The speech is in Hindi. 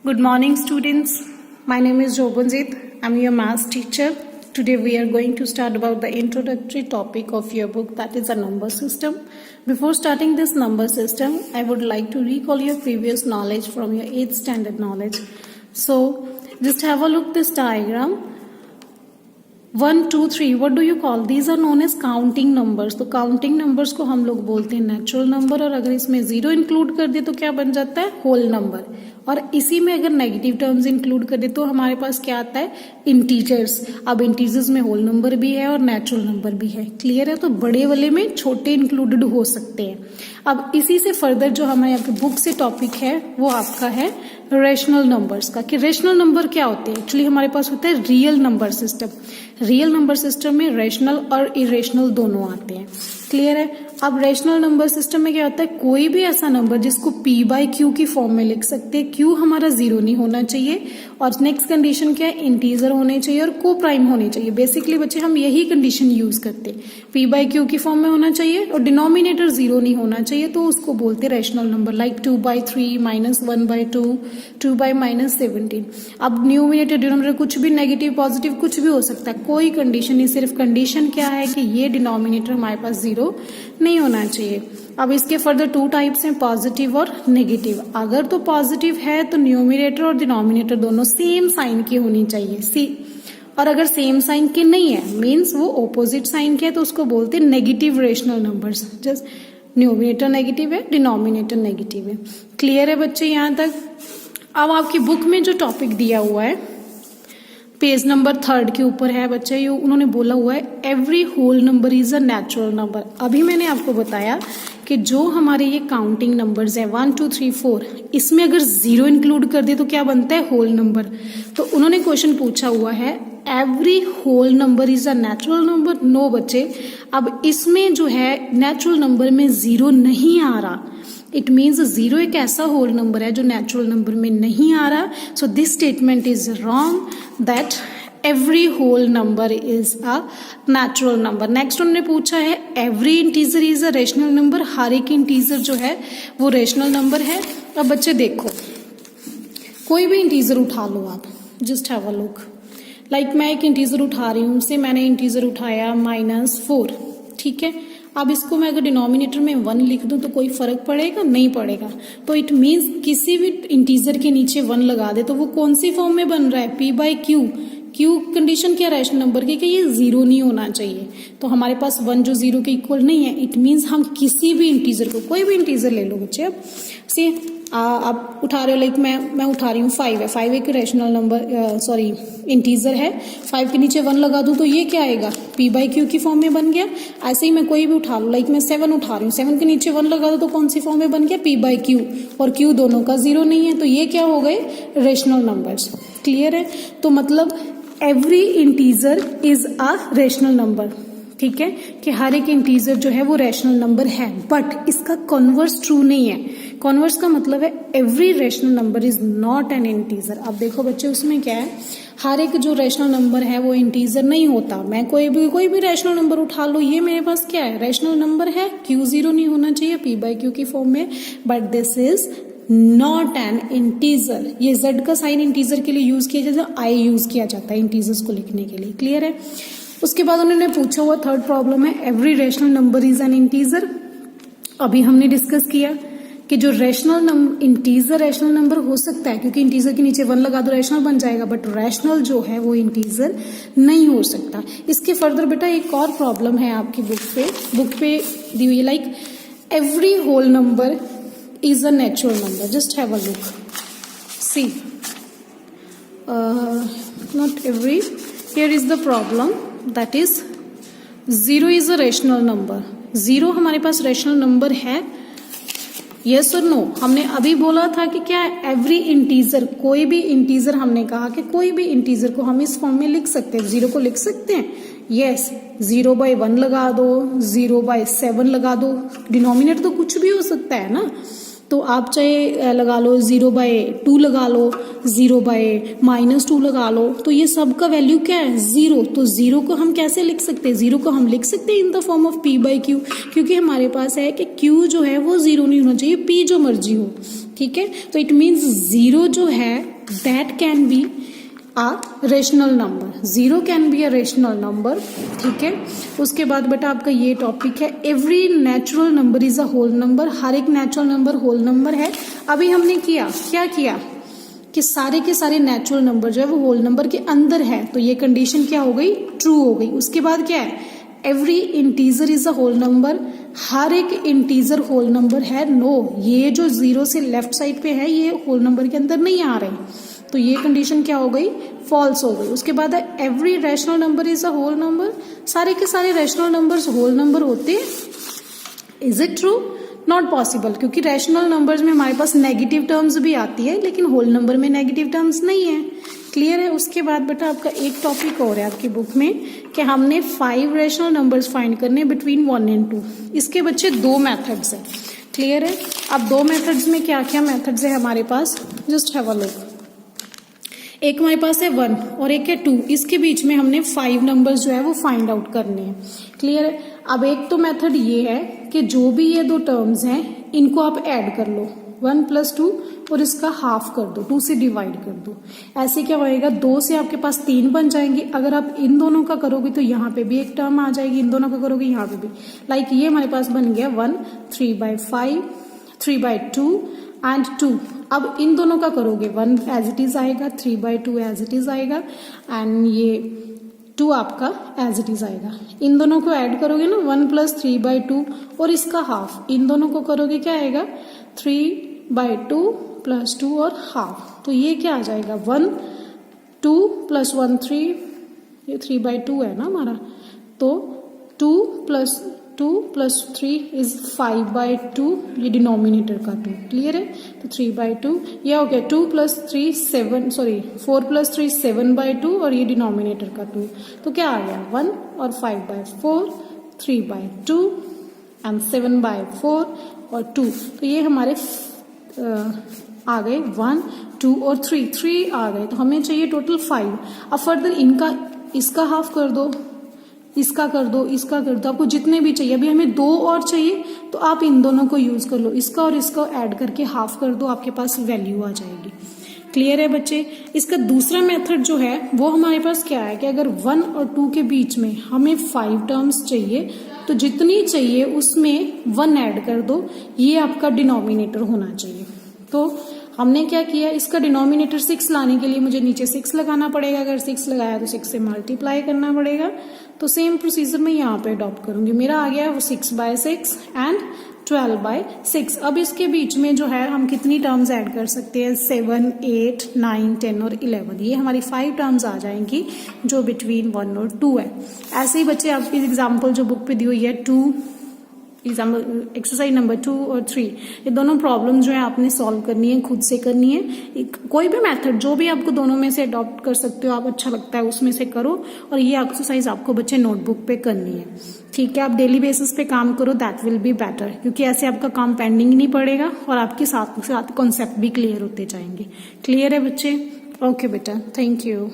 Good morning, students. My name is Jobonjit. I'm your maths teacher. Today we are going to start about the introductory topic of your book, that is a number system. Before starting this number system, I would like to recall your previous knowledge from your 8th standard knowledge. So just have a look this diagram. 1, 2, 3, what do you call? These are known as counting numbers. तो काउंटिंग नंबर्स को हम लोग बोलते हैं नेचुरल नंबर, और अगर इसमें जीरो इंक्लूड कर दे तो क्या बन जाता है? Whole number. और इसी में अगर नेगेटिव टर्म्स इंक्लूड कर दे तो हमारे पास क्या आता है? इंटीजर्स। अब इंटीजर्स में होल नंबर भी है और नेचुरल नंबर भी है। क्लियर है? तो बड़े वाले में छोटे इंक्लूडेड हो सकते हैं। अब इसी से फर्दर जो हमारे बुक से टॉपिक है वो आपका है रेशनल नंबर्स का, कि रेशनल नंबर क्या होते हैं। एक्चुअली हमारे पास होता है real number system. Real number system में रेशनल और इरेशनल दोनों आते हैं। क्लियर है? अब रेशनल नंबर सिस्टम में क्या होता है? कोई भी ऐसा नंबर जिसको p बाई क्यू की फॉर्म में लिख सकते हैं। क्यू हमारा जीरो नहीं होना चाहिए, और नेक्स्ट कंडीशन क्या है? इंटीजर होने चाहिए और को प्राइम होने चाहिए। बेसिकली बच्चे हम यही कंडीशन यूज करते हैं। p बाई क्यू की फॉर्म में होना चाहिए और डिनोमिनेटर जीरो नहीं होना चाहिए, तो उसको बोलते हैं रेशनल नंबर। लाइक 2/3 -1/2 2/-17। अब न्यूमिनेटर डिनोमिनेटर कुछ भी नेगेटिव पॉजिटिव कुछ भी हो सकता है, कोई कंडीशन नहीं। सिर्फ कंडीशन क्या है कि ये डिनोमिनेटर हमारे पास जीरो नहीं होना चाहिए। अब इसके फर्दर टू टाइप्स हैं, पॉजिटिव और नेगेटिव। अगर तो पॉजिटिव है तो न्यूमिनेटर और डिनोमिनेटर दोनों सेम साइन की होनी चाहिए, सी। और अगर सेम साइन के नहीं है, मीन्स वो ऑपोजिट साइन के है, तो उसको बोलते हैं negative rational numbers. Just numerator negative है, डिनोमिनेटर नेगेटिव है। क्लियर है बच्चे यहाँ तक? अब आपकी बुक में जो टॉपिक दिया हुआ है पेज नंबर 3 के ऊपर है बच्चे, ये उन्होंने बोला हुआ है every whole number is a natural number. अभी मैंने आपको बताया कि जो हमारे ये काउंटिंग नंबर्स हैं 1, 2, 3, 4, इसमें अगर जीरो इंक्लूड कर दे तो क्या बनता है? Whole number. तो उन्होंने क्वेश्चन पूछा हुआ है every whole number is a natural number. No बच्चे, अब इसमें जो है नेचुरल नंबर में जीरो नहीं आ रहा। इट मीन्स जीरो एक ऐसा होल नंबर है जो नेचुरल नंबर में नहीं आ रहा। So this statement is wrong that every whole number is a natural number. Next उन्होंने पूछा है every integer is a rational number. हर एक इंटीजर जो है वो रेशनल नंबर है। अब बच्चे देखो, कोई भी इंटीजर उठा लो आप, just have a look. Like मैं एक इंटीजर उठा रही हूँ, से मैंने इंटीजर उठाया -4, ठीक है। अब इसको मैं अगर डिनोमिनेटर में 1 लिख दूं तो कोई फर्क पड़ेगा? नहीं पड़ेगा। तो इट मीन्स किसी भी इंटीजर के नीचे 1 लगा दे तो वो कौन सी फॉर्म में बन रहा है? p by Q. Q condition क्या रेशनल नंबर की? कि ये जीरो नहीं होना चाहिए। तो हमारे पास 1 जो जीरो के इक्वल नहीं है, इट मीन्स हम किसी भी इंटीजर को, कोई भी इंटीजर ले लो बच्चे। अब सी आप उठा रहे हो, लाइक मैं उठा रही हूँ 5 है। 5 एक रेशनल नंबर सॉरी इंटीजर है। 5 के नीचे 1 लगा दूं तो ये क्या आएगा? p बाई क्यू की फॉर्म में बन गया। ऐसे ही मैं कोई भी उठा लूँ, लाइक मैं 7 उठा रही हूँ, 7 के नीचे 1 लगा दूं तो कौन सी फॉर्म में बन गया? p by Q. और q दोनों का जीरो नहीं है, तो ये क्या हो गए? Rational numbers. क्लियर है? तो मतलब every integer is a rational number, ठीक है, कि हर एक इंटीजर जो है वो रेशनल नंबर है। बट इसका कॉन्वर्स ट्रू नहीं है। कॉन्वर्स का मतलब है every rational number is not an integer. अब देखो बच्चे, उसमें क्या है? हर एक जो रेशनल नंबर है वो इंटीजर नहीं होता। मैं कोई भी रेशनल नंबर उठा लो, ये मेरे पास क्या है? रेशनल नंबर है। क्यू जीरो नहीं होना चाहिए p बाई क्यू की फॉर्म में, but this is not an integer. ये z का साइन इंटीजर के लिए यूज किया जाता है, आई यूज किया जाता है इंटीजर्स को लिखने के लिए। क्लियर है? उसके बाद उन्होंने पूछा हुआ थर्ड प्रॉब्लम है every rational number is an integer. अभी हमने डिस्कस किया कि जो इंटीजर रेशनल नंबर हो सकता है, क्योंकि इंटीजर के नीचे 1 लगा दो रेशनल बन जाएगा, बट रेशनल जो है वो इंटीजर नहीं हो सकता। इसके फर्दर बेटा एक और प्रॉब्लम है आपकी बुक पे दी हुई, like every whole number is a natural number. Just have a look. See, not every. Here is the problem, that is 0 is a rational number. 0 हमारे पास रेशनल नंबर है? यस और नो। हमने अभी बोला था कि क्या है? एवरी इंटीजर, कोई भी इंटीजर, हमने कहा कि कोई भी इंटीजर को हम इस फॉर्म में लिख सकते हैं। 0 को लिख सकते हैं, यस। 0/1 लगा दो, 0/7 लगा दो, डिनोमिनेटर तो कुछ भी हो सकता है ना। तो आप चाहे लगा लो 0/2 लगा लो, 0/-2 लगा लो, तो ये सब का वैल्यू क्या है? 0। तो 0 को हम कैसे लिख सकते हैं? 0 को हम लिख सकते हैं in the form of p by Q, क्योंकि हमारे पास है कि q जो है वो 0 नहीं होना चाहिए, p जो मर्जी हो। ठीक है। तो इट मीन्स जीरो जो है that can be a rational number, zero can be a rational number, ठीक है। उसके बाद बेटा आपका ये टॉपिक है every natural number is a whole number, हर एक नेचुरल नंबर होल नंबर है। अभी हमने क्या किया कि सारे के सारे नेचुरल नंबर जो है वो होल नंबर के अंदर है, तो ये कंडीशन क्या हो गई, ट्रू हो गई। उसके बाद क्या है, every integer is a whole number, हर एक इंटीजर होल नंबर है। नो, ये जो जीरो से लेफ्ट साइड पे है ये होल नंबर के अंदर नहीं आ रहे, तो ये कंडीशन क्या हो गई, फॉल्स हो गई। उसके बाद every rational number is a whole number, सारे के सारे रैशनल नंबर्स होल नंबर होते हैं। Is it true, not possible, क्योंकि रैशनल नंबर्स में हमारे पास नेगेटिव टर्म्स भी आती है लेकिन होल नंबर में नेगेटिव टर्म्स नहीं है। क्लियर है। उसके बाद बेटा आपका एक टॉपिक और है आपकी बुक में कि हमने 5 रैशनल नंबर्स फाइंड करने बिटवीन 1 and 2। इसके बच्चे 2 मेथड्स है। क्लियर है। अब 2 मेथड्स में क्या क्या मेथड्स है हमारे पास, जस्ट हैव अ लुक। एक हमारे पास है 1 और एक है 2, इसके बीच में हमने 5 नंबर्स जो है वो फाइंड आउट करने हैं। क्लियर है। अब एक तो मेथड ये है कि जो भी ये 2 टर्म्स हैं इनको आप ऐड कर लो, 1 + 2 और इसका हाफ कर दो, 2 से डिवाइड कर दो। ऐसे क्या होएगा, 2 से आपके पास 3 बन जाएंगे। अगर आप इन दोनों का करोगे तो यहाँ पे भी एक टर्म आ जाएगी, इन दोनों का करोगे यहाँ पे भी। लाइक ये हमारे पास बन गया 1, 3/5, 3/2 एंड 2। अब इन दोनों का करोगे 1 एज इट इज आएगा, 3/2 एज इट इज आएगा एंड ये 2 आपका एज इट इज आएगा। इन दोनों को ऐड करोगे ना, 1 + 3/2 और इसका हाफ, इन दोनों को करोगे क्या आएगा, 3/2 + 2 और हाफ। तो ये क्या आ जाएगा, 1, 2 + 1 3, ये 3/2 है ना हमारा, तो 2 + 2 + 3 इज 5/2, ये डिनोमिनेटर का 2। क्लियर है। तो 3/2 ये हो गया, 2 + 3 7, सॉरी 4 + 3 7/2 और ये डिनोमिनेटर का 2। तो क्या आ गया, 1 और 5/4, 3/2 एंड 7/4 और 2। तो ये हमारे आ गए 1, 2 और 3 आ गए। तो हमें चाहिए टोटल 5। अब फर्दर इनका, इसका हाफ कर दो, इसका कर दो, इसका कर दो, आपको जितने भी चाहिए। अभी हमें 2 और चाहिए तो आप इन दोनों को यूज कर लो, इसका और इसका ऐड करके हाफ कर दो, आपके पास वैल्यू आ जाएगी। क्लियर है बच्चे। इसका दूसरा मेथड जो है वो हमारे पास क्या है कि अगर 1 और 2 के बीच में हमें 5 टर्म्स चाहिए तो जितनी चाहिए उसमें 1 ऐड कर दो, ये आपका डिनोमिनेटर होना चाहिए। तो हमने क्या किया, इसका डिनोमिनेटर 6 लाने के लिए मुझे नीचे 6 लगाना पड़ेगा। अगर 6 लगाया तो 6 से मल्टीप्लाई करना पड़ेगा। तो सेम प्रोसीजर मैं यहाँ पे अडॉप्ट करूंगी। मेरा आ गया वो 6/6 एंड 12/6। अब इसके बीच में जो है हम कितनी टर्म्स ऐड कर सकते हैं, 7, 8, 9, 10 और 11। ये हमारी 5 टर्म्स आ जाएंगी जो बिटवीन 1 और 2 है। ऐसे ही बच्चे आपकी एग्जाम्पल जो बुक पे दी हुई है, 2 एग्जाम्पल एक्सरसाइज नंबर 2 और 3, ये दोनों प्रॉब्लम जो है आपने सॉल्व करनी है, खुद से करनी है। कोई भी मेथड जो भी आपको दोनों में से अडॉप्ट कर सकते हो, आप अच्छा लगता है उसमें से करो। और ये एक्सरसाइज आपको बच्चे नोटबुक पे करनी है। ठीक है। आप डेली बेसिस पे काम करो, दैट विल बी बेटर, क्योंकि ऐसे आपका काम पेंडिंग नहीं पड़ेगा और आपके साथ साथ कॉन्सेप्ट भी क्लियर होते जाएंगे। क्लियर है बच्चे। ओके बेटा, थैंक यू।